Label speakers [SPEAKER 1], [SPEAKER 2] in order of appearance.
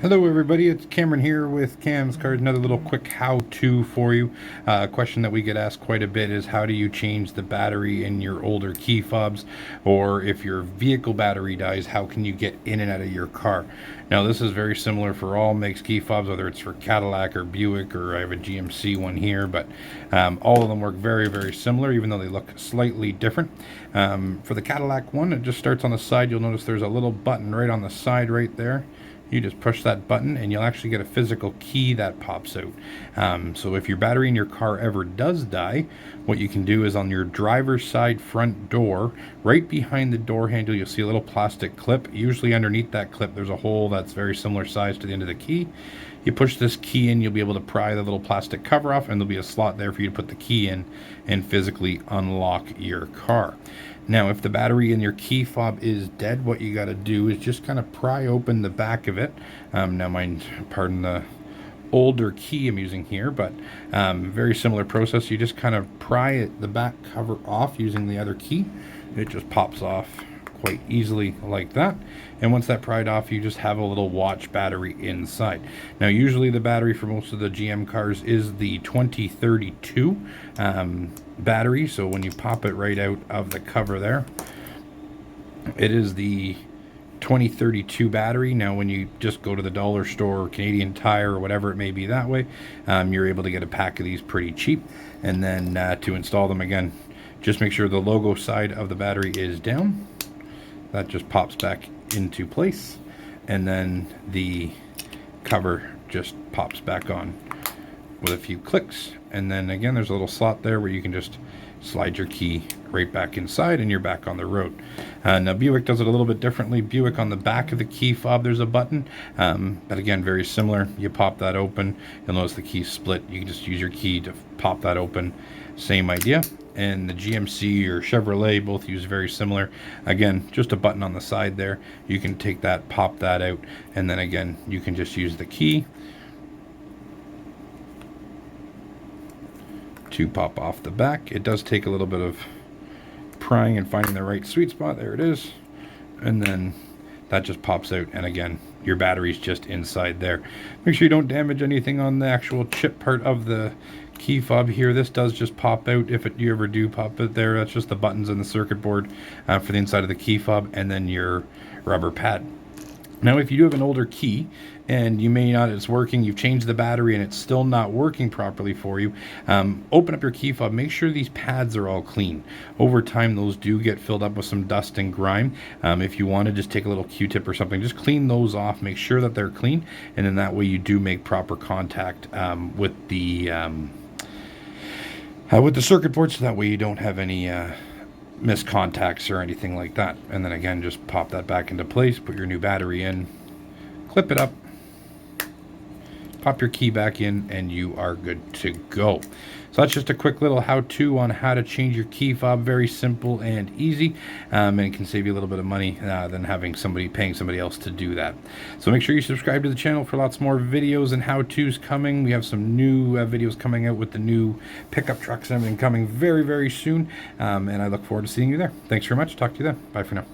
[SPEAKER 1] Hello everybody, it's Cameron here with Cam's Cars. Another little quick how-to for you. A question that we get asked quite a bit is how do you change the battery in your older key fobs, or if your vehicle battery dies, how can you get in and out of your car? Now this is very similar for all makes key fobs, whether it's for Cadillac or Buick, or I have a GMC one here, but all of them work very similar, even though they look slightly different. For the Cadillac one, it just starts on the side. You'll notice there's a little button right on the side right there. You just push that button and you'll actually get a physical key that pops out. So if your battery in your car ever does die, what you can do is on your driver's side front door, right behind the door handle, you'll see a little plastic clip. Usually underneath that clip there's a hole that's very similar size to the end of the key. You push this key in, you'll be able to pry the little plastic cover off, and there'll be a slot there for you to put the key in and physically unlock your car. Now, if the battery in your key fob is dead, what you got to do is just kind of pry open the back of it. Now, pardon the older key I'm using here, but very similar process. You just kind of pry the back cover off using the other key. It just pops off quite easily like that, and once that pried off, you just have a little watch battery inside. Now usually the battery for most of the GM cars is the 2032 battery, so when you pop it right out of the cover there, it is the 2032 battery. Now when you just go to the dollar store or Canadian Tire or whatever it may be that way, you're able to get a pack of these pretty cheap. And then to install them, again, just make sure the logo side of the battery is down. That just pops back into place, and then the cover just pops back on with a few clicks, and then again there's a little slot there where you can just slide your key right back inside and you're back on the road. Now Buick does it a little bit differently. Buick, on the back of the key fob there's a button, but again very similar. You pop that open, you'll notice the key split. You can just use your key to pop that open. Same idea. And the GMC or Chevrolet both use very similar. Again, just a button on the side there. You can take that, pop that out, and then again you can just use the key to pop off the back. It does take a little bit of prying and finding the right sweet spot. There it is, and then that just pops out, and again your battery's just inside there. Make sure you don't damage anything on the actual chip part of the key fob here. This does just pop out if you ever do pop it there. That's just the buttons and the circuit board for the inside of the key fob, and then your rubber pad. Now if you do have an older key and you may not, it's working, you've changed the battery and it's still not working properly for you, open up your key fob, make sure these pads are all clean. Over time those do get filled up with some dust and grime. If you want to just take a little Q-tip or something, just clean those off, make sure that they're clean, and then that way you do make proper contact with the circuit board, so that way you don't have any missed contacts or anything like that. And then again, just pop that back into place, put your new battery in, clip it up, pop your key back in, and you are good to go. So that's just a quick little how-to on how to change your key fob. Very simple and easy, and it can save you a little bit of money than paying somebody else to do that. So make sure you subscribe to the channel for lots more videos and how-tos coming. We have some new videos coming out with the new pickup trucks and everything coming very soon, and I look forward to seeing you there. Thanks very much. Talk to you then. Bye for now.